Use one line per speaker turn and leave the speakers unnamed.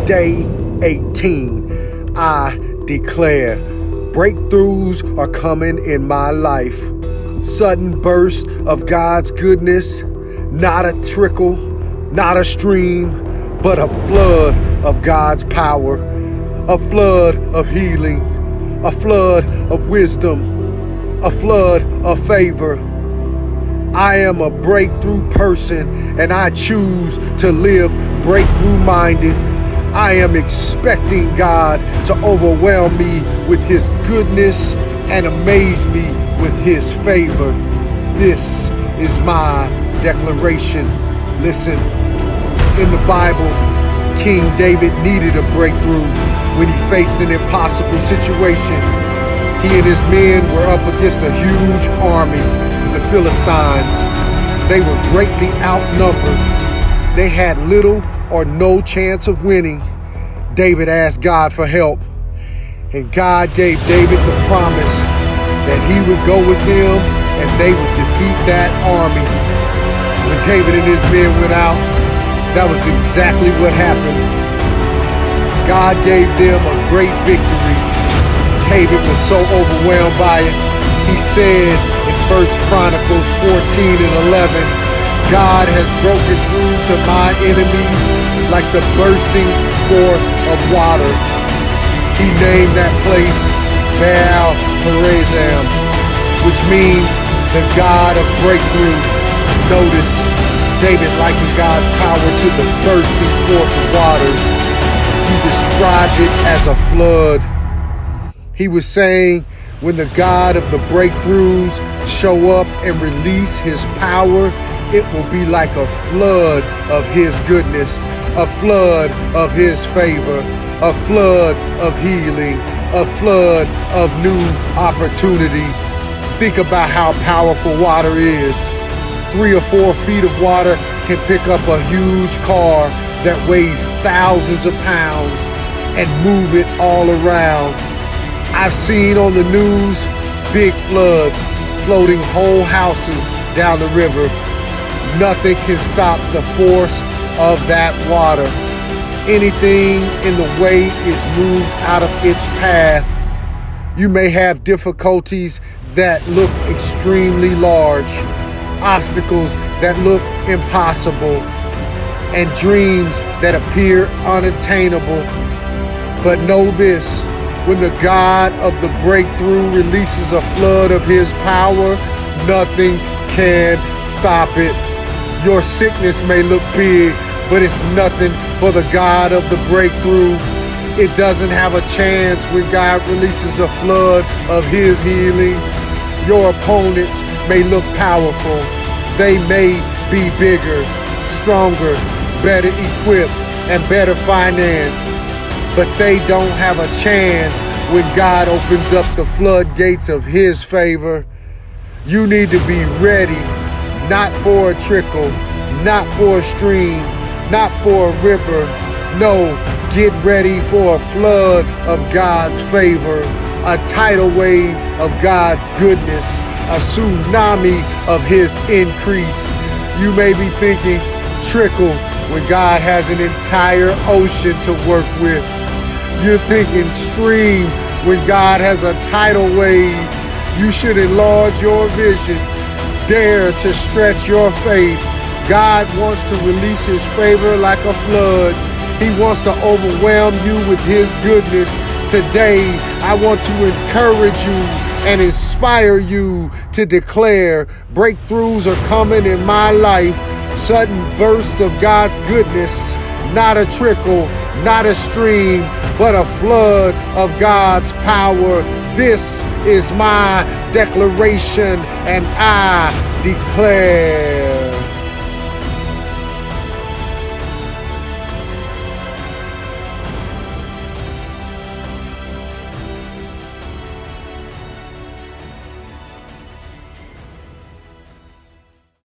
Day 18, I declare breakthroughs are coming in my life. Sudden burst of God's goodness, not a trickle, not a stream, but a flood of God's power, a flood of healing, a flood of wisdom, a flood of favor. I am a breakthrough person, and I choose to live breakthrough-minded. I am expecting God to overwhelm me with His goodness and amaze me with His favor. This is my declaration. Listen, in the Bible, King David needed a breakthrough when he faced an impossible situation. He and his men were up against a huge army, the Philistines. They were greatly outnumbered. They had little or no chance of winning. David asked God for help, and God gave David the promise that he would go with them and they would defeat that army. When David and his men went out, that was exactly what happened. God gave them a great victory. David was so overwhelmed by it, he said in 1 Chronicles 14 and 11, God has broken through to my enemies like the bursting forth of water. He named that place Baal Perazim, which means the God of breakthrough. Notice David likened God's power to the bursting forth of waters. He described it as a flood. He was saying, when the God of the breakthroughs show up and release His power, it will be like a flood of His goodness, a flood of His favor, a flood of healing, a flood of new opportunity. Think about how powerful water is. 3 or 4 feet of water can pick up a huge car that weighs thousands of pounds and move it all around. I've seen on the news big floods floating whole houses down the river. Nothing can stop the force of that water. Anything in the way is moved out of its path. You may have difficulties that look extremely large, obstacles that look impossible, and dreams that appear unattainable. But know this, when the God of the breakthrough releases a flood of His power, nothing can stop it. Your sickness may look big, but it's nothing for the God of the breakthrough. It doesn't have a chance when God releases a flood of His healing. Your opponents may look powerful. They may be bigger, stronger, better equipped, and better financed. But they don't have a chance when God opens up the floodgates of His favor. You need to be ready, not for a trickle, not for a stream, not for a river. No, get ready for a flood of God's favor, a tidal wave of God's goodness, a tsunami of His increase. You may be thinking, trickle, when God has an entire ocean to work with. You're thinking stream when God has a tidal wave. You should enlarge your vision. Dare to stretch your faith. God wants to release His favor like a flood. He wants to overwhelm you with His goodness. Today, I want to encourage you and inspire you to declare breakthroughs are coming in my life. Sudden bursts of God's goodness, not a trickle, not a stream, but a flood of God's power. This is my declaration, and I declare.